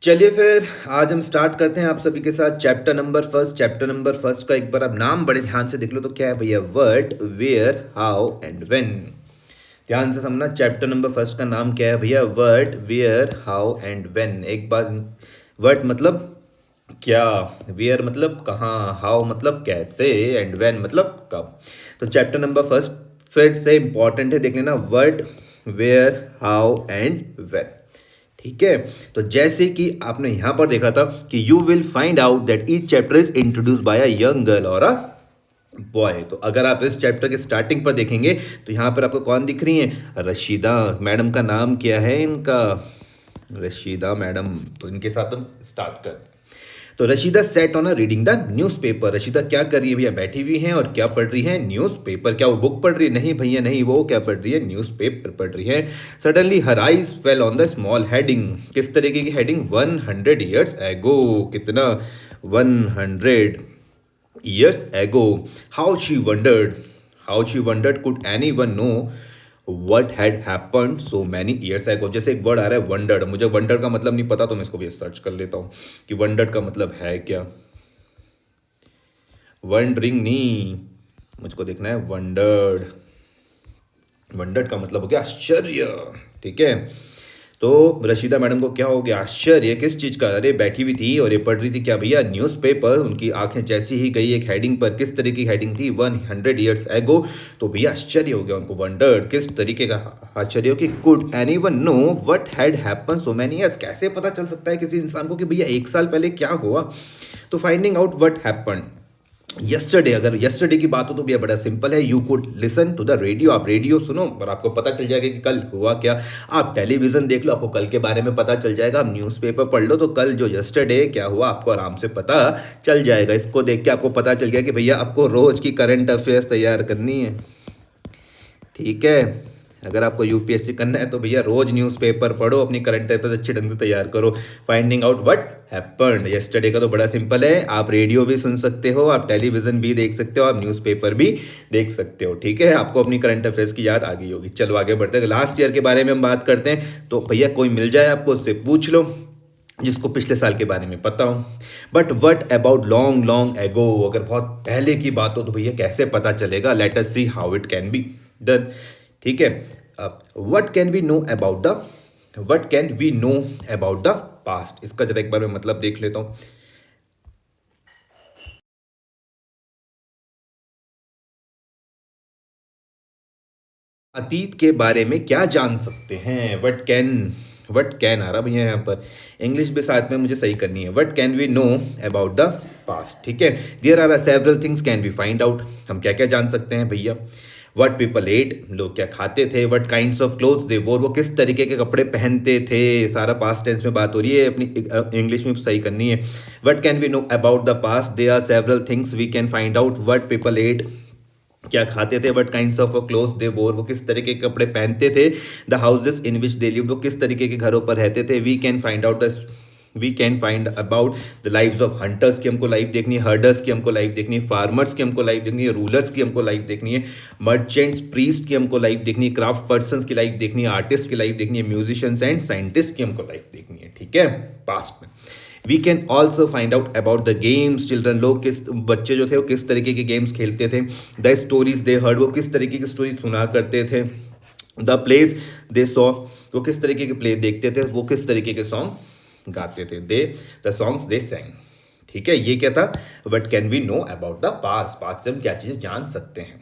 चलिए फिर आज हम स्टार्ट करते हैं आप सभी के साथ चैप्टर नंबर फर्स्ट का एक बार आप नाम बड़े ध्यान से देख लो तो क्या है भैया, what, where, how and when. ध्यान से समझना, चैप्टर नंबर फर्स्ट का नाम क्या है भैया, what, where, how and when. एक बार व्हाट मतलब क्या, वेयर मतलब कहाँ, हाउ मतलब कैसे एंड व्हेन मतलब कब। तो चैप्टर नंबर फर्स्ट फिर से इंपॉर्टेंट है, देख लेना, what, where, how and when. ठीक है। तो जैसे कि आपने यहां पर देखा था कि you will find out that each chapter is introduce by a young girl और अ बॉय। तो अगर आप इस चैप्टर के स्टार्टिंग पर देखेंगे तो यहां पर आपको कौन दिख रही है, रशीदा मैडम। का नाम क्या है इनका, रशीदा मैडम। तो इनके साथ हम स्टार्ट करते हैं। तो Rashida set on reading the newspaper. Rashida क्या कर रही है भैया, बैठी हुई है और क्या पढ़ रही है, न्यूज़पेपर। क्या वो बुक पढ़ रही है, नहीं भैया नहीं, वो क्या पढ़ रही है, न्यूज़पेपर पढ़ रही है। Suddenly her eyes fell on the small heading. किस तरीके की हेडिंग, 100 years एगो। कितना, 100 years ago. How she wondered could any one know what had happened so many years ago. जैसे एक वर्ड आ रहा है वंडर्ड, मुझे वंडर का मतलब नहीं पता तो मैं इसको भी सर्च कर लेता हूँ कि वंडर्ड का मतलब है क्या। वंडरिंग नहीं, मुझको देखना है वंडर्ड। वंडर्ड का मतलब हो गया आश्चर्य। ठीक है। तो रशीदा मैडम को क्या हो गया, आश्चर्य किस चीज का, अरे बैठी हुई थी और ये पढ़ रही थी क्या भैया, न्यूज़पेपर। उनकी आंखें जैसी ही गई एक हेडिंग पर, किस तरीके की हेडिंग थी, 100 years एगो। तो भैया आश्चर्य हो गया उनको, वंडर्ड किस तरीके का आश्चर्य हो कि could any one know what had happen so many years. कैसे पता चल सकता है किसी इंसान को कि भैया 1 साल पहले क्या हुआ। तो finding out what happen yesterday. अगर यस्टरडे की बात हो तो भैया बड़ा सिंपल है, you could listen to the radio. आप रेडियो सुनो और आपको पता चल जाएगा कि कल हुआ क्या। आप टेलीविजन देख लो, आपको कल के बारे में पता चल जाएगा। आप न्यूज़पेपर पढ़ लो तो कल जो यस्टरडे क्या हुआ आपको आराम से पता चल जाएगा। इसको देख के आपको पता चल गया कि भैया आपको रोज की करंट अफेयर्स तैयार करनी है। ठीक है। अगर आपको यूपीएससी करना है तो भैया रोज न्यूज़पेपर पढ़ो, अपनी करंट अफेयर्स अच्छे ढंग से तैयार करो। Finding out what happened yesterday का तो बड़ा सिंपल है, आप रेडियो भी सुन सकते हो, आप टेलीविजन भी देख सकते हो, आप न्यूज़पेपर भी देख सकते हो। ठीक है, आपको अपनी करंट अफेयर्स की याद आ गई होगी। चलो आगे बढ़ते हैं, लास्ट ईयर के बारे में हम बात करते हैं। तो भैया कोई मिल जाए आपको, उससे पूछ लो जिसको पिछले साल के बारे में पता हो। But what about long long ago, अगर बहुत पहले की बात हो तो भैया कैसे पता चलेगा, let us see how it can be done. ठीक है। अब what can we know about the, what can we know about the past, इसका जरा एक बार मैं मतलब देख लेता हूं। अतीत के बारे में क्या जान सकते हैं, वट कैन आ रहा भैया यहाँ पर, इंग्लिश भी साथ में मुझे सही करनी है। What can we know about the past. ठीक है। There are several things can we find out, हम क्या क्या जान सकते हैं भैया। वट पीपल एट, लोग क्या खाते थे। What kinds of clothes they wore, वो किस तरीके के कपड़े पहनते थे। सारा पास्ट टेंस में बात हो रही है, अपनी इंग्लिश में सही करनी है। What can we know about the past, they are several things we can find out. What people ate, क्या खाते थे। What kinds of clothes they wore, वो किस तरीके के कपड़े पहनते थे। The houses in which they lived, वो किस तरीके के घरों पर रहते थे। We can find about the lives of hunters की हमको लाइफ देखनी है, हर्डर्स की हमको लाइफ देखनी है, फार्मर्स की हमको लाइफ देखनी है, रूलर्स की हमको लाइफ देखनी है, मर्चेंट्स प्रीस्ट की हमको लाइफ देखनी है, क्राफ्ट पर्सन की लाइफ देखनी है, आर्टिस्ट की लाइफ देखनी है, म्यूजिशियंस एंड साइंटिस्ट की हमको लाइफ देखनी है। ठीक है, पास्ट में। We can also find out about the games children, लोग किस, बच्चे जो थे वो किस तरीके के गेम्स खेलते थे। द स्टोरीज दे हर्ड, वो किस तरीके की स्टोरी सुना करते थे। द प्लेस दे सॉ, वो किस तरीके के प्ले देखते थे, वो किस तरीके के सॉन्ग गाते थे। They the songs they sang. ठीक है, ये क्या था, what can we know about the past, past से हम क्या चीज़ें जान सकते हैं।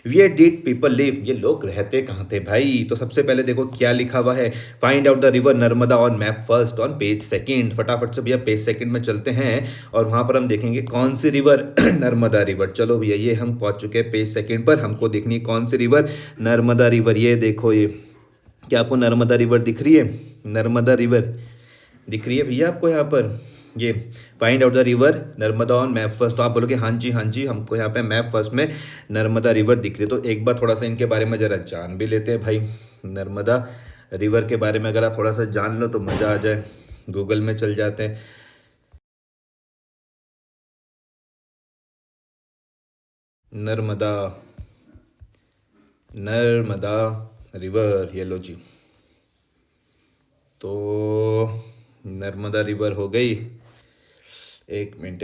वेयर डिड पीपल लिव, ये लोग रहते कहाँ थे भाई। तो सबसे पहले देखो क्या लिखा हुआ है, find out the river Narmada on map first on page second. फटाफट से भैया पेज सेकंड में चलते हैं और वहां पर हम देखेंगे कौन सी रिवर नर्मदा रिवर। चलो भैया ये हम पहुंच चुके हैं पेज सेकंड पर, हमको देखनी है कौन सी रिवर, नर्मदा रिवर। ये देखो, ये क्या आपको नर्मदा रिवर दिख रही है, नर्मदा रिवर दिख रही है भैया आपको यहाँ पर। ये find out the river Narmada on map first, तो आप बोलोगे हाँ जी हाँ जी, हमको यहाँ पे मैप फर्स्ट में नर्मदा रिवर दिख रही है। तो एक बार थोड़ा सा इनके बारे में ज़रा जान भी लेते हैं भाई। नर्मदा रिवर के बारे में अगर आप थोड़ा सा जान लो तो मज़ा आ जाए। गूगल में चल जाते हैं। नर्मदा, नर्मदा रिवर, ये लो जी। तो नर्मदा रिवर हो गई। एक मिनट,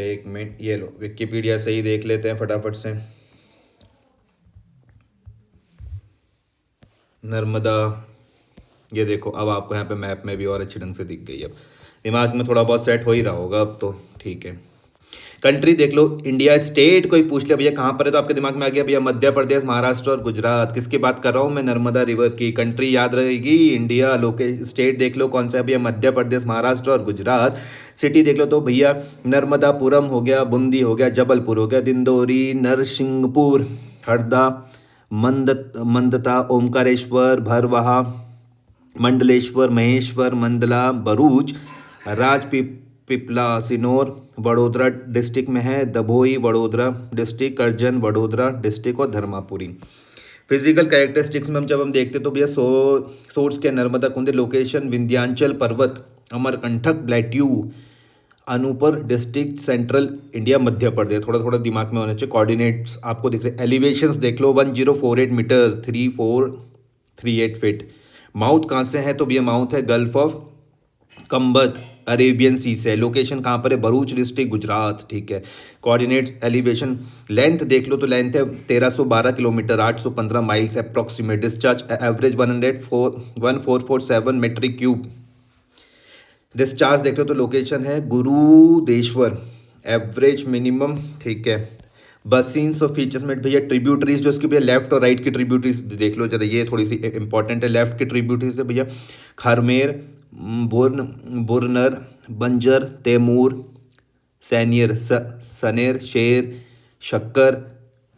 ये लो विकिपीडिया से ही देख लेते हैं फटाफट से। नर्मदा, ये देखो अब आपको यहाँ पे मैप में भी और अच्छी ढंग से दिख गई। अब दिमाग में थोड़ा बहुत सेट हो ही रहा होगा अब तो, ठीक है। कंट्री देख लो, इंडिया स्टेट कोई पूछ लिया भैया कहाँ पर है, तो आपके दिमाग में आ गया भैया मध्य प्रदेश, महाराष्ट्र और गुजरात। किसकी बात कर रहा हूँ मैं? नर्मदा रिवर की। कंट्री याद रहेगी इंडिया, लोके स्टेट देख लो कौन सा है भैया, मध्य प्रदेश, महाराष्ट्र और गुजरात। सिटी देख लो तो भैया नर्मदापुरम हो गया, बूंदी हो गया, जबलपुर हो गया, दिंदोरी, नरसिंहपुर, हरदा, मंदता, ओमकारेश्वर, भरवाहा, मंडलेश्वर, महेश्वर, मंडला, भरूच, पिपला, सिनोर वडोदरा डिस्ट्रिक्ट में है, दभोई वडोदरा डिस्ट्रिक्ट, करजन वडोदरा डिस्ट्रिक्ट और धर्मापुरी। फिजिकल कैरेक्टरिस्टिक्स में जब हम देखते तो भैया सोर्स के नर्मदा कुंड, location Vindhyachal Parvat, Amarkantak plateau, Anuppur district, central India, Madhya Pradesh. थोड़ा थोड़ा दिमाग में होना चाहिए। कोऑर्डिनेट्स आपको दिख रहे, एलिवेशंस देख लो 1048 मीटर 3438 फीट। माउथ कहाँ से है तो भैया माउथ है गल्फ ऑफ कंबत, अरेबियन सी से। लोकेशन कहाँ पर है? भरूच डिस्ट्रिक्ट, गुजरात, ठीक है। कोऑर्डिनेट्स, एलिवेशन, लेंथ देख लो तो लेंथ है 1312 kilometre, 815 miles approximate. Discharge average 1447 metric cube. Discharge देख लो तो लोकेशन है गुरुदेश्वर, एवरेज मिनिमम, ठीक है। बसीन्स और फीचर्स में भैया ट्रिब्यूटरीज जो इसकी भैया लेफ्ट और राइट की ट्रिब्यूटरीज देख लो जरा, ये थोड़ी सी इंपॉर्टेंट है। लेफ्ट की ट्रिब्यूटरीज है भैया खरमेर, बुरनर, बंजर, तैमूर, सैनियर, सनेर, शेर, शक्कर,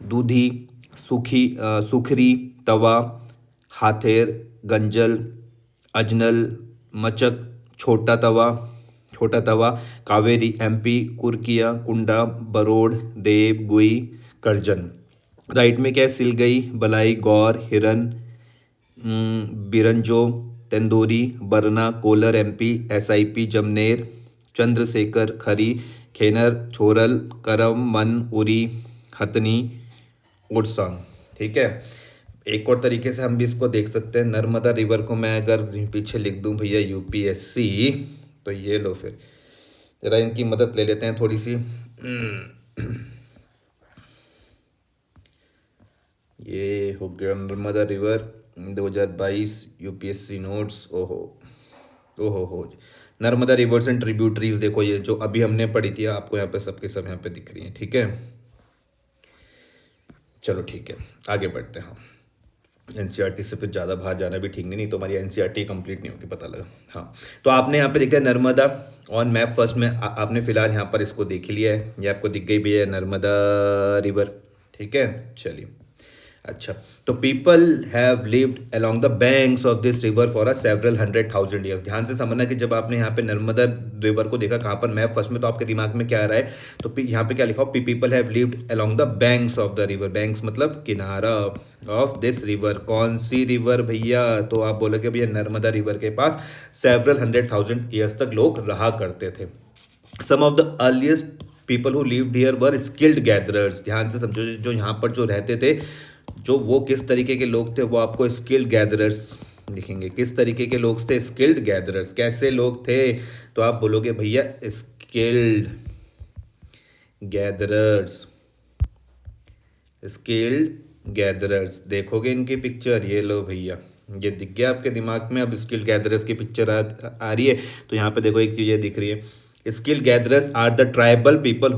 दूधी, सुखरी, तवा, हाथेर, गंजल, अजनल, मचक, छोटा तवा, कावेरी, एमपी, कुर्किया, कुंडा, बरोड, देव, गुई, करजन। राइट में क्या है? सिलगई, बलाई, गौर, हिरन, बिरंजो, तेंदूरी, बरना, collar MP, SIP, Jamner, Chandrashekhar, खरी, खेनर, छोरल, करम, मन, उरी, हथनी, उड़सांग, ठीक है। एक और तरीके से हम भी इसको देख सकते हैं। नर्मदा रिवर को मैं अगर पीछे लिख दूं भैया यूपीएससी, तो ये लो फिर जरा इनकी मदद ले लेते हैं थोड़ी सी। ये हो गया नर्मदा रिवर 2022 यूपीएससी नोट्स। ओहो हो, नर्मदा रिवर्स एंड ट्रिब्यूटरीज देखो, ये जो अभी हमने पढ़ी थी आपको यहाँ पे सबके सब यहाँ पे दिख रही हैं, ठीक है। चलो ठीक है, आगे बढ़ते हैं हम। एनसीईआरटी से फिर ज़्यादा बाहर जाना भी ठीक नहीं तो हमारी एनसीईआरटी कंप्लीट नहीं होगी, पता लगा। हाँ, तो आपने यहाँ पे देखा है नर्मदा ऑन मैप फर्स्ट में, आपने फिलहाल यहाँ पर इसको देख लिया है, ये आपको दिख गई भी है नर्मदा रिवर, ठीक है। चलिए, अच्छा, तो people have lived along the banks of this river for a several 100,000 years. ध्यान से समझना कि जब आपने यहाँ पे नर्मदा रिवर को देखा कहाँ पर मैप फर्स्ट में, तो आपके दिमाग में क्या आ रहा है? तो यहाँ पे क्या लिखा हो? People have lived along the banks of the river. Banks मतलब किनारा ऑफ दिस रिवर। कौन सी रिवर भैया? तो आप बोलोगे भैया नर्मदा रिवर के पास सेवरल 100,000 ईयर्स तक लोग रहा करते थे। Some of the earliest people who lived here were skilled gatherers. ध्यान से समझो, जो यहाँ पर जो रहते थे, जो वो किस तरीके के लोग थे, वो आपको स्किल्ड गैदरर्स लिखेंगे। किस तरीके के लोग थे? Skilled gatherers. कैसे लोग थे? तो आप बोलोगे भैया स्किल्ड गैदरर्स, स्किल्ड गैदरर्स। देखोगे इनकी पिक्चर, ये लो भैया, ये दिख गया आपके दिमाग में। अब स्किल्ड गैदरर्स की पिक्चर आ रही है, तो यहाँ पे देखो एक चीज़ ये दिख रही है, skilled gatherers are the tribal people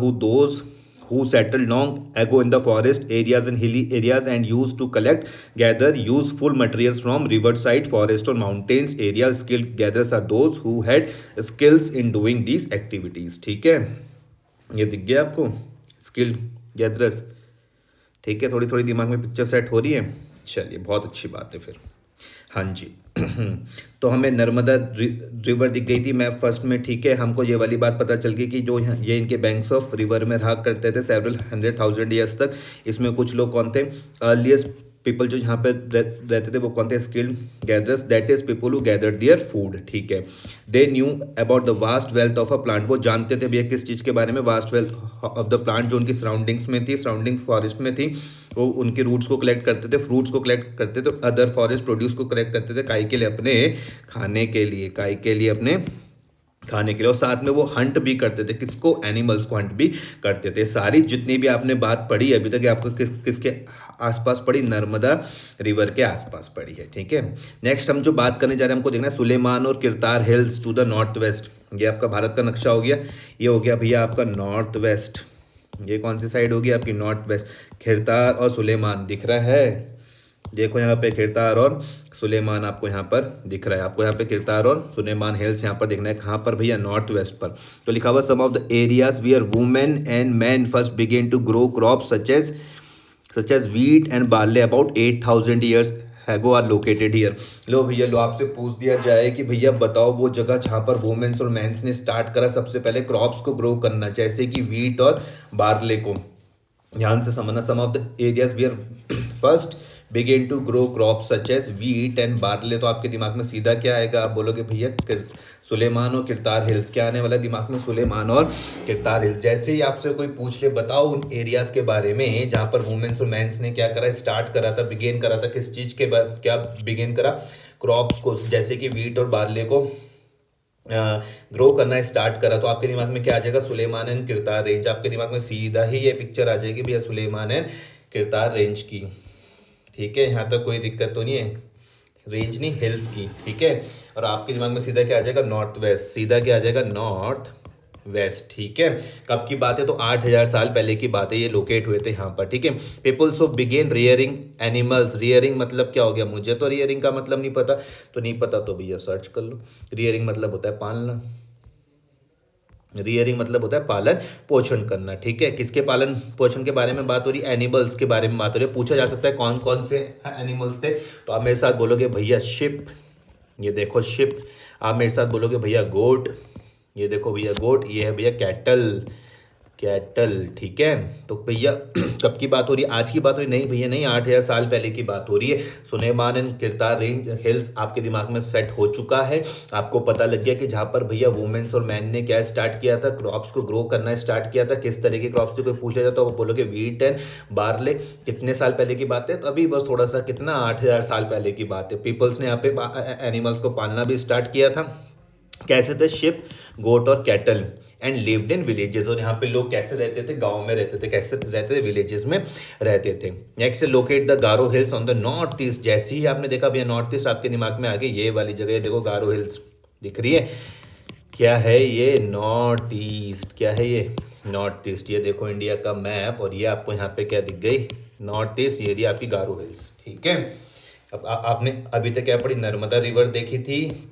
who settled long ago in the forest areas and hilly areas and used to gather useful materials from riverside, forest or mountains areas. Skilled gatherers are those who had skills in doing these activities, ठीक है। ये दिख गया आपको skilled gatherers, ठीक है। थोड़ी थोड़ी दिमाग में पिक्चर सेट हो रही है, चलिए बहुत अच्छी बात है फिर। हाँ जी, तो हमें नर्मदा रिवर दिख गई थी मैप फर्स्ट में, ठीक है। हमको ये वाली बात पता चल गई कि जो ये इनके बैंक्स ऑफ रिवर में रहा करते थे सेवरल 100,000 ईयर्स तक। इसमें कुछ लोग कौन थे? अर्लीस्ट पीपल जो यहाँ पे रहते थे वो कौन थे? Skilled gatherers, that is people who gathered their food, ठीक है। They knew about the vast wealth of a plant. वो जानते थे भैया किस चीज़ के बारे में? Vast wealth of the plant, जो उनकी सराउंडिंग्स में थी, सराउंडिंग फॉरेस्ट में थी। वो उनके रूट्स को कलेक्ट करते थे, फ्रूट्स को कलेक्ट करते थे, अदर फॉरेस्ट प्रोड्यूस को कलेक्ट करते थे, काई के लिए? अपने खाने के लिए, काई के लिए? अपने खाने के लिए, और साथ में वो हंट भी करते थे, किसको, एनिमल्स को हंट भी करते थे। सारी जितनी भी आपने बात पढ़ी अभी तक, ये आपको किसके आसपास पड़ी, नर्मदा रिवर के आसपास पड़ी है, ठीक है। नेक्स्ट हम जो बात करने जा रहे हैं, हमको देखना है सुलेमान और Kirthar hills to the north west. ये आपका भारत का नक्शा हो गया, ये हो गया भैया आपका नॉर्थ वेस्ट। ये कौन सी साइड होगी आपकी, नॉर्थ वेस्ट। खिरतार और सुलेमान दिख रहा है, देखो यहाँ पे खिरतार और सुलेमान आपको यहाँ पर दिख रहा है। आपको यहाँ पे खिरतार और सुलेमान हिल्स यहाँ पर दिखना है, कहाँ पर भैया, नॉर्थ वेस्ट पर। तो लिखा हुआ some of the areas where women and man first began to grow crop such as wheat and barley about 8,000 years ago are located here. लो भैया, लो आपसे पूछ दिया जाए कि भैया बताओ वो जगह जहाँ पर वुमेन्स और मैंस ने स्टार्ट करा सबसे पहले क्रॉप्स को ग्रो करना, जैसे कि वीट और बार्ले को। ध्यान से समझना, some of the areas where first began to grow crop such as wheat and barley. तो आपके दिमाग में सीधा क्या आएगा, आप बोलोगे भैया सुलेमान और किरतार हिल्स। क्या आने वाला दिमाग में, सुलेमान और किरतार हिल्स। जैसे ही आपसे कोई पूछ ले बताओ उन एरियाज के बारे में जहाँ पर वुमेन्स और मैंस ने क्या करा, स्टार्ट करा था, बिगेन करा था, किस चीज़ के बाद क्या बिगेन करा, क्रॉप्स को, जैसे कि वीट और बार्ले को ग्रो करना स्टार्ट करा। तो आपके दिमाग में क्या आ जाएगा, सुलेमान एंड किरतार रेंज। आपके दिमाग में सीधा ही ये पिक्चर आ जाएगी भैया, सुलेमान एंड किरतार रेंज की, ठीक है। यहाँ तक कोई दिक्कत तो नहीं है, रेंज नहीं, हिल्स की, ठीक है। और आपके दिमाग में सीधा क्या आ जाएगा, नॉर्थ वेस्ट। सीधा क्या आ जाएगा, नॉर्थ वेस्ट, ठीक है। कब की बात है, तो 8,000 साल पहले की बात है, ये लोकेट हुए थे यहाँ पर, ठीक है। People so began rearing animals. Rearing मतलब क्या हो गया, मुझे तो रियरिंग का मतलब नहीं पता, तो नहीं पता तो भैया सर्च कर लो। रियरिंग मतलब होता है पालना, रियरिंग मतलब होता है पालन पोषण करना, ठीक है। किसके पालन पोषण के बारे में बात हो रही है, एनिमल्स के बारे में बात हो रही है। पूछा जा सकता है कौन कौन से एनिमल्स थे, तो आप मेरे साथ बोलोगे भैया शिप, ये देखो शिप। आप मेरे साथ बोलोगे भैया गोट, ये देखो भैया गोट। ये है भैया कैटल, कैटल, ठीक है। तो भैया कब की बात हो रही है, आज की बात हो रही, नहीं भैया नहीं, 8,000 साल पहले की बात हो रही है। Sulaiman and Kirthar range hills आपके दिमाग में सेट हो चुका है। आपको पता लग गया कि जहाँ पर भैया वुमेन्स और मैन ने क्या स्टार्ट किया था, क्रॉप्स को ग्रो करना स्टार्ट किया था। किस तरह के क्रॉप्स से कोई पूछा जाता है, वो बोलोगे वीट एंड बार्ले। कितने साल पहले की बात है, तो अभी बस थोड़ा सा कितना, 8,000 साल पहले की बात है। पीपल्स ने यहाँ पे एनिमल्स को पालना भी स्टार्ट किया था। कैसे थे, शिप, गोट और cattle, and lived in villages. और यहाँ पे लोग कैसे रहते थे, गांव में रहते थे। कैसे रहते थे, विलेजेस में रहते थे। Next locate the Garo hills on the north east. जैसे ही आपने देखा भैया नॉर्थ ईस्ट, आपके दिमाग में आ गई ये वाली जगह, देखो गारो हिल्स दिख रही है। क्या है ये, नॉर्थ ईस्ट। क्या है ये, नॉर्थ ईस्ट। ये देखो इंडिया का मैप, और ये आपको यहाँ पे क्या दिख गई, नॉर्थ ईस्ट। ये रही आपकी गारो हिल्स, ठीक है। अब आपने अभी तक क्या पढ़ी, नर्मदा रिवर देखी थी,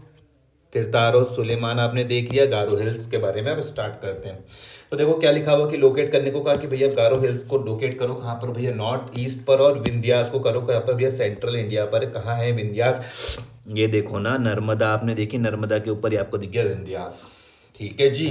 किरतार और सुलेमान आपने देख लिया, गारो हिल्स के बारे में अब स्टार्ट करते हैं। तो देखो क्या लिखा हुआ कि लोकेट करने को कहा कि भैया गारो हिल्स को लोकेट करो कहाँ पर भैया, नॉर्थ ईस्ट पर, और विंध्यास को करो कहाँ पर भैया, सेंट्रल इंडिया पर। कहाँ है विंध्यास, ये देखो ना, नर्मदा आपने देखी, नर्मदा के ऊपर ही आपको दिख गया विंध्यास, ठीक है जी।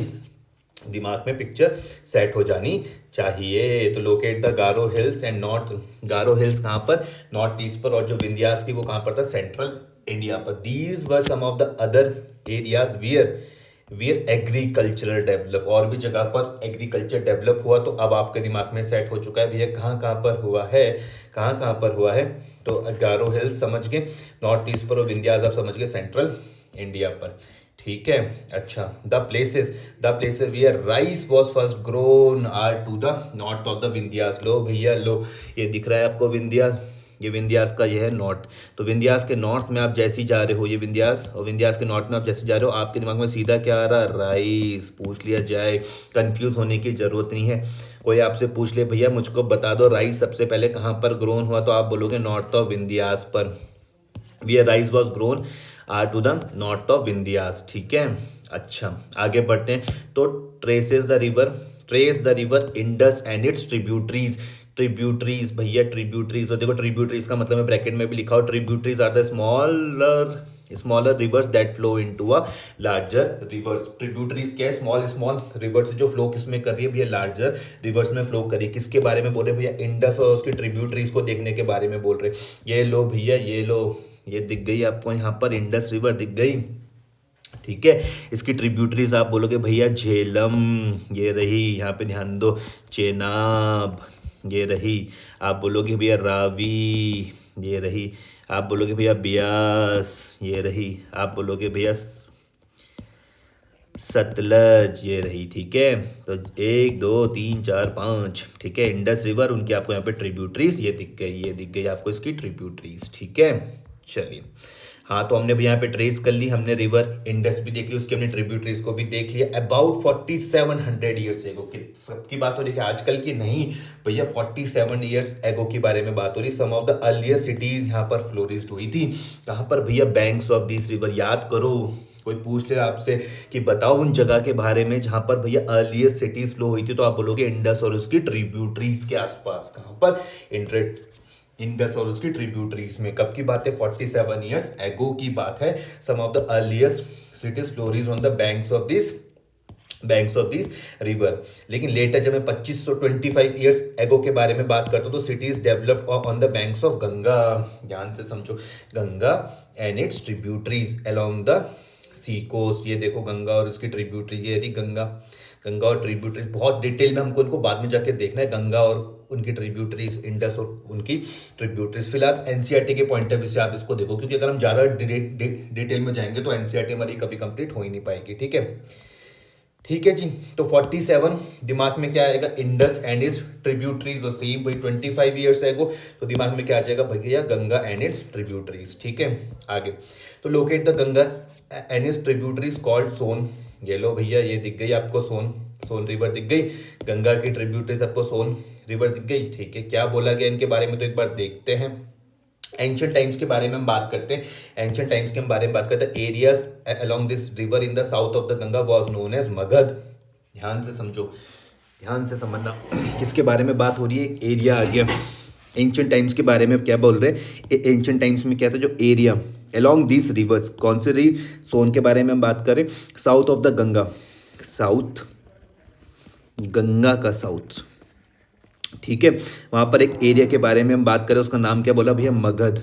दिमाग में पिक्चर सेट हो जानी चाहिए। तो locate the Garo hills and north, Garo hills कहाँ पर, नॉर्थ ईस्ट पर, और जो विंध्यास थी वो कहाँ पर था, सेंट्रल इंडिया पर। These were some of the other areas where agricultural develop. और भी जगह पर एग्रीकल्चर डेवलप हुआ। तो अब आपके दिमाग में सेट हो चुका है भैया कहाँ कहाँ पर हुआ है, कहाँ कहाँ पर हुआ है। तो गारो हिल्स समझ गए, नॉर्थ ईस्ट पर, और विंध्यास आप समझ गए सेंट्रल इंडिया पर, ठीक है। अच्छा, the places where rice was first grown are to the north of the Vindhyas. लो भैया लो, ये दिख रहा है आपको विंध्यास, ये विंध्यास का ये है नॉर्थ। तो विंध्यास के नॉर्थ में आप जैसे ही जा रहे हो, ये विंध्यास, और विंध्यास के नॉर्थ में आप जैसे जा रहे हो, आपके दिमाग में सीधा क्या आ रहा है, राइस। पूछ लिया जाए, कंफ्यूज होने की जरूरत नहीं है। कोई आपसे पूछ ले भैया मुझको बता दो राइस सबसे पहले कहाँ पर ग्रोन हुआ, तो आप बोलोगे नॉर्थ ऑफ विंध्यास पर। Where rice was grown are to the north of Vindhyas, ठीक है। अच्छा आगे बढ़ते हैं। तो trace the river Indus and its tributaries. Tributaries भैया, ट्रिब्यूटरीज, और देखो ट्रिब्यूटरीज का मतलब है ब्रैकेट में भी लिखा हो, tributaries are the smaller rivers that flow into a larger rivers. Tributaries क्या है, स्मॉल रिवर्स जो फ्लो किसमें कर रही है भैया, लार्जर रिवर्स में फ्लो कर रही है। किसके बारे में बोल रहे हैं भैया, इंडस और उसकी ट्रिब्यूटरीज को देखने के बारे में बोल रहे हैं। ये लो भैया, ये लो, ये दिख गई आपको यहाँ पर, इंडस रिवर दिख गई, ठीक है। इसकी ट्रिब्यूटरीज आप बोलोगे भैया झेलम, ये रही, यहाँ पे ध्यान दो, चेनाब, ये रही। आप बोलोगे भैया रावी, ये रही। आप बोलोगे भैया ब्यास, ये रही। आप बोलोगे भैया सतलज ये रही, ठीक है। तो 1 2 3 4 5, ठीक है। इंडस रिवर, उनकी आपको यहाँ पे ट्रिब्यूटरीज ये दिख गई, ये दिख गई आपको इसकी ट्रिब्यूटरीज, ठीक है। चलिए, हाँ, तो हमने भी यहाँ पे ट्रेस कर ली, हमने रिवर इंडस भी देख ली, उसके हमने ट्रिब्यूटरीज को भी देख लिया। अबाउट 4700 ईयर्स एगो की सबकी बात हो रही है, आजकल की नहीं भैया, 47 ईयर्स एगो के बारे में बात हो रही। सम ऑफ द अर्लियर सिटीज यहाँ पर फ्लोरिस्ड हुई थी। कहाँ पर भैया? Banks of this river. याद करो, कोई पूछ ले आपसे कि बताओ उन जगह के बारे में जहां पर भैया अर्लियर सिटीज फ्लो हुई थी, तो आप बोलोगे इंडस और उसकी ट्रिब्यूटरीज के आसपास। कहां पर? इंडस और उसकी ट्रिब्यूटरीज में। कब की बात है? 47 ईयर्स एगो की बात है। Some of the earliest cities flourished on the banks of this river. लेकिन लेटर जब मैं 2525 ईयर्स एगो के बारे में बात करता हूं, तो cities develop on the banks of Ganga. ध्यान से समझो, Ganga and its tributaries along the sea coast. ये देखो गंगा और इसकी ट्रिब्यूटरी, ये रही गंगा। गंगा और ट्रिब्यूटरीज बहुत डिटेल में हमको उनको बाद में जाके देखना है, गंगा और उनकी ट्रिब्यूटरीज, इंडस और उनकी ट्रिब्यूटरीज। फिलहाल एनसीईआरटी के पॉइंट ऑफ व्यू से आप इसको देखो, क्योंकि अगर हम ज्यादा डिटेल में जाएंगे तो एनसीईआरटी हमारी कभी कंप्लीट हो ही नहीं पाएगी, ठीक है। ठीक है जी, तो 47 दिमाग में क्या आएगा? Indus and its tributaries. तो सेम भाई 25 ईयर्स एगो, तो दिमाग में क्या आ जाएगा भैया? गंगा एंड इट्स ट्रिब्यूटरीज, ठीक है। आगे, तो locate the Ganga and its tributaries called Son. ये लो भैया, ये दिख गई आपको सोन रिवर दिख गई। गंगा की ट्रिब्यूटरीज आपको सोन रिवर दिख गई, ठीक है। क्या बोला गया इनके बारे में, तो एक बार देखते हैं। एंशियंट टाइम्स के बारे में हम बात करते हैं। एंशियंट टाइम्स के बारे में बात करते हैं। Areas along this river in the south of the Ganga was known as Magadh. ध्यान से समझो, ध्यान से समझना किसके बारे में बात हो रही है। एरिया आ गया। एंशियंट टाइम्स के बारे में क्या बोल रहे हैं? एंशियंट टाइम्स में क्या था? जो एरिया अलोंग दिस रिवर्स, कौन से रिवर? सोन के बारे में हम बात करें। South of the Ganga, south, Ganga का साउथ, ठीक है। वहां पर एक एरिया के बारे में हम बात करें, उसका नाम क्या बोला भैया? मगध,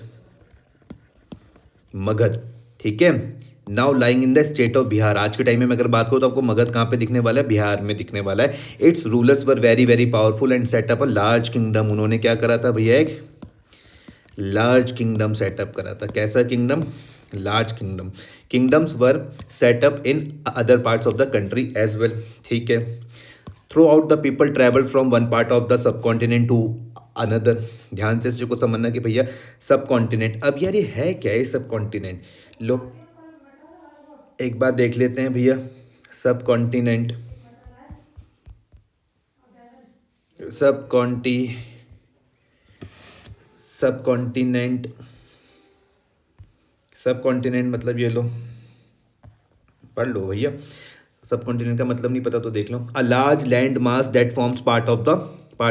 मगध, ठीक है। Now lying in the state of Bihar. आज के टाइम में अगर बात करो तो आपको मगध कहाँ पे दिखने वाला है? बिहार में दिखने वाला है। It's rulers were very very powerful and setup a large kingdom. उन्होंने क्या करा था भैया? एक लार्ज किंगडम सेटअप करा था। कैसा kingdom? Large kingdom. Kingdoms were setup in other parts of the country as well, ठीक है। Throughout the people travel from one part of the subcontinent to another. ध्यान से इसको समझना कि भैया सब कॉन्टिनेंट, अब यार ये है क्या? ये सब कॉन्टिनेंट, लो एक बार देख लेते हैं भैया। सब कॉन्टिनेंट, सब कॉन्टी सब कॉन्टिनेंट, सब कॉन्टिनेंट मतलब ये लो, पढ़ लो भैया। सब कॉन्टिनेंट का मतलब नहीं पता तो देख लो। A large land mass that forms part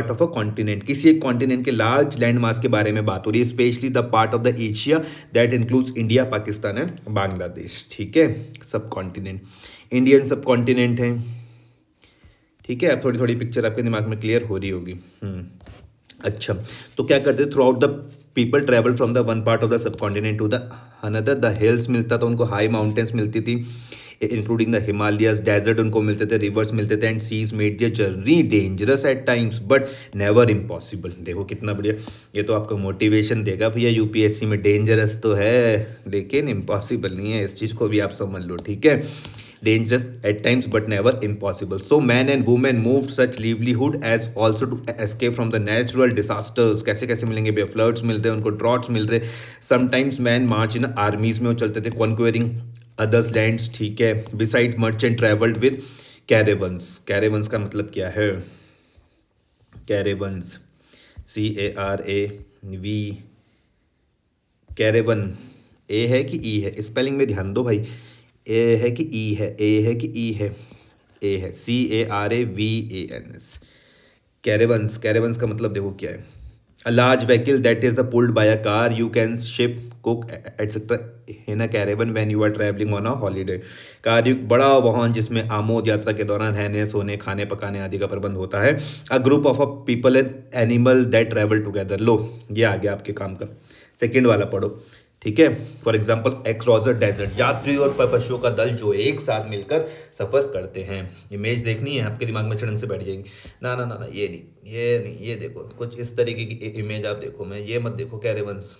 of a continent. किसी एक कॉन्टिनेंट के लार्ज लैंड मास के बारे में बात हो रही है, specially the part of the Asia that includes India, Pakistan and Bangladesh, ठीक है। सब कॉन्टिनेंट, इंडियन सब कॉन्टिनेंट है, ठीक है। अब थोड़ी थोड़ी पिक्चर आपके दिमाग में क्लियर हो रही होगी। अच्छा, तो क्या करते? Throughout the people travel from the one part of the subcontinent to the another. The hills मिलता था उनको, हाई माउंटेन्स मिलती थी इंक्लूडिंग द हिमालयस, डेजर्ट उनको मिलते थे, रिवर्स मिलते थे, and seas made their journey dangerous at times but never impossible. देखो कितना बढ़िया, ये तो आपको मोटिवेशन देगा भैया। यूपीएससी में डेंजरस तो है लेकिन इम्पॉसिबल नहीं है, इस चीज़ को भी आप समझ लो, ठीक है। dangerous at times but never impossible. So men and women moved such livelihood as also to escape from the natural disasters. कैसे कैसे मिलेंगे भैया? फ्लड्स मिल रहे हैं उनको, ड्रॉट्स मिल रहे। समटाइम्स मैन मार्च इन आर्मीज में वो चलते थे, कॉन्क्वेरिंग अदर्स लैंड्स, ठीक है। Beside merchant travelled with caravans. Caravans का मतलब क्या है? कैरेवंस, CARAV, कैरेवन। ए है कि ई है? स्पेलिंग में ध्यान दो भाई। ए है कि ई है? ए है कि ई है? ए है। CARAVANS, कैरेवंस। कैरेवंस का मतलब देखो क्या है? A large vehicle that is the pulled by a car, you can ship, cook etcetera in a caravan when you are travelling on a holiday. Car बड़ा वाहन जिसमें आमोद यात्रा के दौरान रहने, सोने, खाने, पकाने आदि का प्रबंध होता है। A group of a people and animal that travel together. लो ये आ गया आपके काम का। सेकेंड वाला पढ़ो, ठीक है। For example across the desert, यात्री और पशुओं का दल जो एक साथ मिलकर सफर करते हैं। इमेज देखनी है आपके दिमाग में, चढ़न से बैठ जाएंगी। ना ना ना ना, ये नहीं, ये नहीं, ये देखो कुछ इस तरीके की इमेज आप देखो। मैं ये मत देखो कैरेवंस,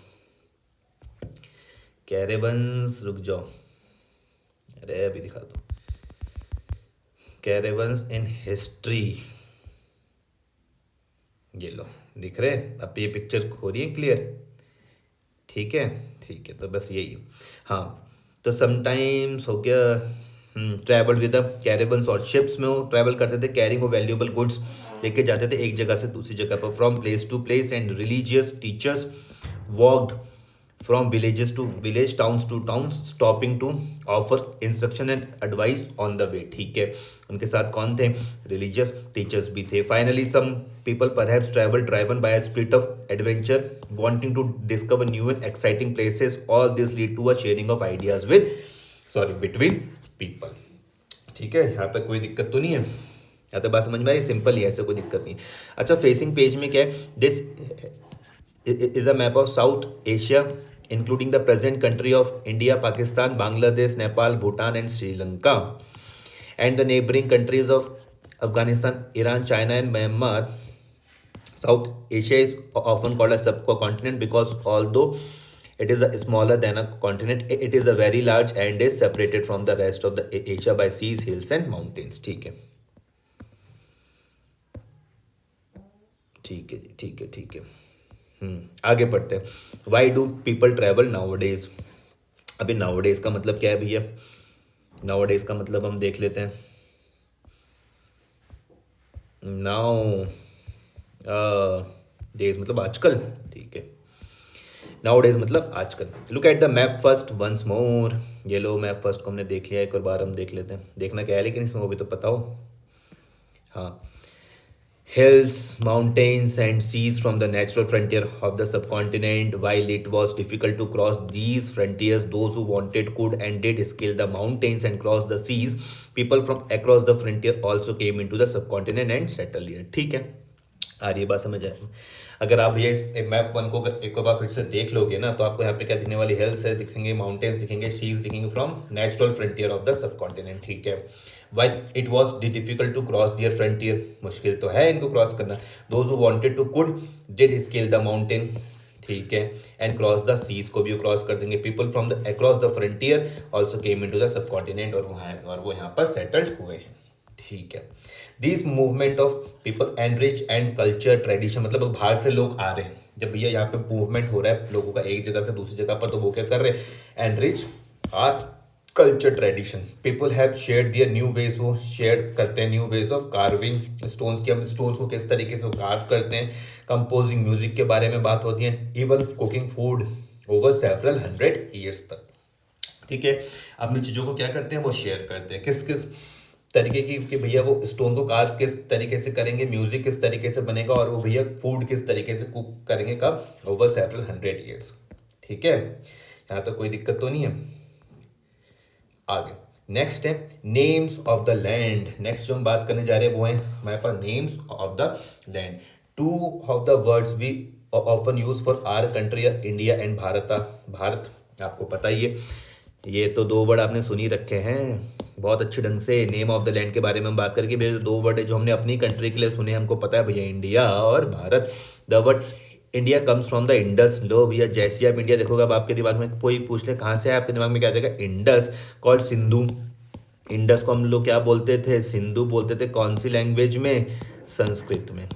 कैरेवंस रुक जाओ, अरे अभी दिखा दो। कैरेवंस इन हिस्ट्री, ये लो दिख रहे, अब ये पिक्चर हो रही है क्लियर, ठीक है। ठीक है, तो बस यही। हाँ, तो समटाइम्स हो गया, ट्रैवल विद द कैरेवंस, और शिप्स में वो ट्रैवल करते थे, कैरिंग वो वैल्यूएबल गुड्स लेके जाते थे एक जगह से दूसरी जगह पर, from place to place, and religious teachers walked from villages to village, towns to town, stopping to offer instruction and advice on the way, ठीक है। उनके साथ कौन थे? रिलीजियस टीचर्स भी थे। Finally some people perhaps travel driven by a spirit of adventure, wanting to discover new and exciting places, all this lead to a sharing of ideas with between people, ठीक है। यहाँ तक कोई दिक्कत तो नहीं है? यहाँ तक बात समझ में आई? सिंपल ही है, ऐसे कोई दिक्कत नहीं। अच्छा, फेसिंग पेज में क्या है? This is a map of South Asia, including the present country of India, Pakistan, Bangladesh, Nepal, Bhutan, and Sri Lanka, and the neighboring countries of Afghanistan, Iran, China, and Myanmar. South Asia is often called a subcontinent because although it is smaller than a continent, it is a very large and is separated from the rest of the Asia by seas, hills, and mountains. ठीक है, ठीक है, ठीक है, ठीक है। आगे पढ़ते हैं। Why do people travel now days? अभी नाउ डेज का मतलब क्या है भैया? नाउ डेज का मतलब हम देख लेते हैं। नाउ डेज मतलब आजकल, ठीक है। नाउ डेज मतलब आजकल। Look at the map first once more. ये लो मैप फर्स्ट को हमने देख लिया, एक और बार हम देख लेते हैं। देखना क्या है लेकिन इसमें वो भी तो पता हो। हाँ, hills, mountains, and seas from the natural frontier of the subcontinent. While it was difficult to cross these frontiers, those who wanted could and did scale the mountains and cross the seas. People from across the frontier also came into the subcontinent and settled here. ठीक है, आ रही है बात समझ आए? अगर आप ये इस मैप वन को अगर एक बार फिर से देख लोगे ना, तो आपको यहाँ पे क्या दिखने वाली? हिल्स है दिखेंगे, माउंटेन्स दिखेंगे, सीज दिखेंगे from natural frontier of the subcontinent, ठीक है। While it was difficult to cross their frontier, मुश्किल तो है इनको क्रॉस करना। Those who wanted to could did scale the mountain, ठीक है, एंड क्रॉस द सीज को भी क्रॉस कर देंगे। People from the across the frontier also came into the subcontinent, और वो यहाँ पर सेटल्ड हुए हैं, ठीक है। This movement of people enrich and culture tradition, मतलब बाहर से लोग आ रहे हैं, जब भैया यहाँ पे मूवमेंट हो रहा है लोगों का एक जगह से दूसरी जगह पर, तो वो क्या कर रहे हैं? Enrich are culture tradition. People have shared their new ways, वो शेयर करते हैं new ways of carving stones की, हम स्टोन्स को किस तरीके से कार्व करते हैं। कंपोजिंग म्यूजिक के बारे में बात होती है, even cooking food over several 100 years तक, ठीक है। अपनी चीज़ों को क्या करते हैं? वो शेयर करते हैं। किस किस तरीके की कि भैया वो स्टोन को कार्व किस तरीके से करेंगे, म्यूजिक किस तरीके से बनेगा, और वो भैया फूड किस तरीके से कुक करेंगे, कब? ओवर सेवरल 100 years, ठीक है। यहाँ तो कोई दिक्कत तो नहीं है? आगे नेक्स्ट है names of the land. Next जो हम बात करने जा रहे हैं वो है हमारे पास names of the land. Two of the words we often use for our country are India and Bharat. Bharat आपको पता ही है, ये तो दो वर्ड आपने सुनी रखे हैं बहुत अच्छे ढंग से। नेम ऑफ द लैंड के बारे में हम बात करके भैया दो वर्ड है जो हमने अपनी कंट्री के लिए सुने, हमको पता है भैया, इंडिया और Bharat. The word India comes from the Indus. लो भैया, जैसे आप इंडिया देखोगे अब आपके दिमाग में कोई पूछ ले कहाँ से है, आपके दिमाग में क्या आ जाएगा? Indus, called Sindhu. इंडस को हम लोग क्या बोलते थे? सिंधु बोलते थे। कौन सी लैंग्वेज में? संस्कृत में।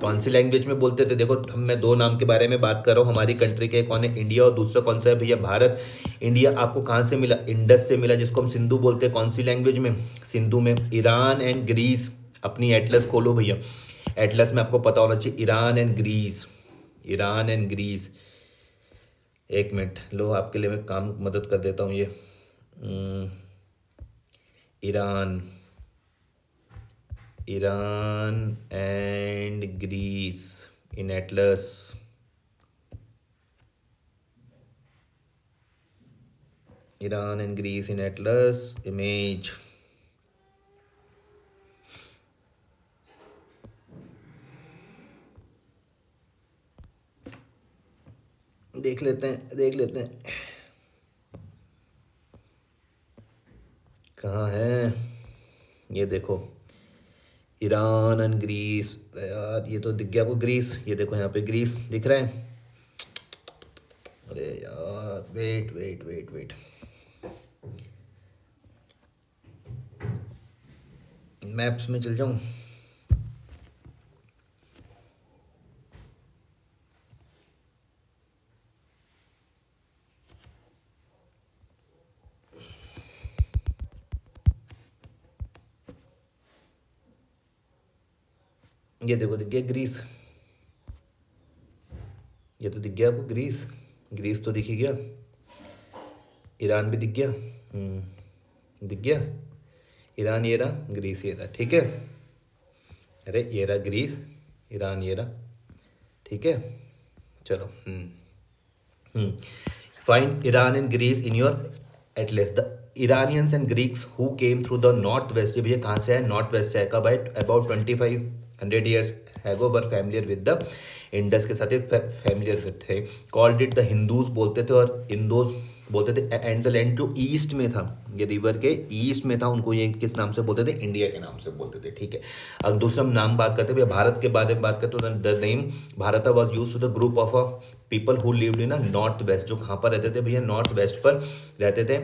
कौन सी लैंग्वेज में बोलते थे? देखो मैं दो नाम के बारे में बात कर रहा हूँ हमारी कंट्री के, कौन है? इंडिया, और दूसरा कौन सा है भैया? भारत। इंडिया आपको कहाँ से मिला? इंडस से मिला, जिसको हम सिंधु बोलते हैं। कौन सी लैंग्वेज में? सिंधु में। ईरान एंड ग्रीस, अपनी एटलस खोलो भैया, एटलस में आपको पता होना चाहिए Iran and Greece, Iran and Greece. एक मिनट लो, आपके लिए मैं काम मदद कर देता हूँ। ये Iran, Iran and Greece in atlas. Iran and Greece in atlas image. देख लेते हैं, देख लेते हैं कहाँ है। ये देखो ईरान एंड ग्रीस, यार ये तो दिख गया आपको ग्रीस, ये देखो यहाँ पे ग्रीस दिख रहा है। अरे यार wait wait wait wait, maps में चल जाऊँ। ये देखो दिख गया ग्रीस, ये तो दिख गया आपको ग्रीस, ग्रीस तो दिख ही गया। ईरान भी दिख गया, दिख गया ईरान, ये रहा ग्रीस, ये रहा, ठीक है। अरे ये रहा ग्रीस, ईरान ये रहा, ठीक है। चलो find Iran and Greece in your atlas. The Iranians and Greeks who came through the north west, ये भैया कहाँ से है, नॉर्थ वेस्ट से है। कब आए, अबाउट 2500 ईयर्स हैगो, वर फैमिलियर विद द इंडस के साथ फैमिलियर विद थे। कॉल्ड इट द हिंदूज बोलते थे और इंदोज बोलते थे। एंड द लैंड जो ईस्ट में था, ये रिवर के ईस्ट में था, उनको ये किस नाम से बोलते थे, इंडिया के नाम से बोलते थे, ठीक है। अब दूसरा हम नाम बात करते हैं भारत के बारे में बात करते तो the name Bharat was use to the group of a people who lived in north west, जो कहाँ पर रहते थे भैया, नॉर्थ वेस्ट पर रहते थे।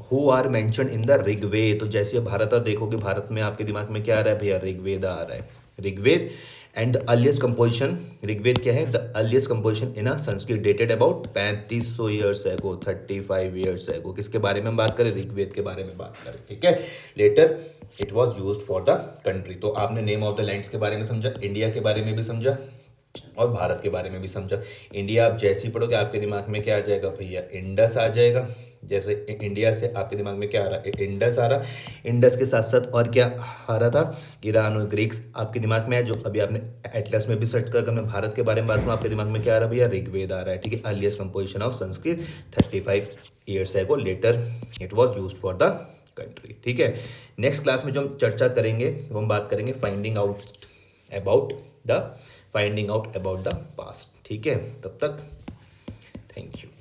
Who are mention in the Rigveda, तो जैसे भारत देखोगे, भारत में आपके दिमाग में क्या आ रहा है भैया, ऋग्वेद आ रहा है, Rigveda. And the earliest composition, Rigveda क्या है, the earliest composition in a Sanskrit dated about 3500 years ago, 35 years एगो। किसके बारे में हम बात करें, ऋग्वेद के बारे में बात करें, ठीक है। Later it was use for the country. तो आपने नेम ऑफ द लैंड्स के बारे में समझा, इंडिया के बारे में भी समझा और भारत के बारे में भी समझा। इंडिया आप जैसे ही पढ़ोगे आपके दिमाग में क्या आ जाएगा भैया, इंडस आ जाएगा। जैसे इंडिया से आपके दिमाग में क्या आ रहा है, इंडस आ रहा। इंडस के साथ साथ और क्या आ रहा था, ईरान और ग्रीक्स आपके दिमाग में है, जो अभी आपने एटलस में भी सर्च कर, अगर मैं भारत के बारे में बात करूँ आपके दिमाग में क्या आ रहा है भैया, ऋग्वेद आ रहा है, ठीक है। Earliest composition of Sanskrit 35 years ago, later it was use for the country, ठीक है। नेक्स्ट क्लास में जो हम चर्चा करेंगे वो हम बात करेंगे finding out about the past, ठीक है। तब तक थैंक यू।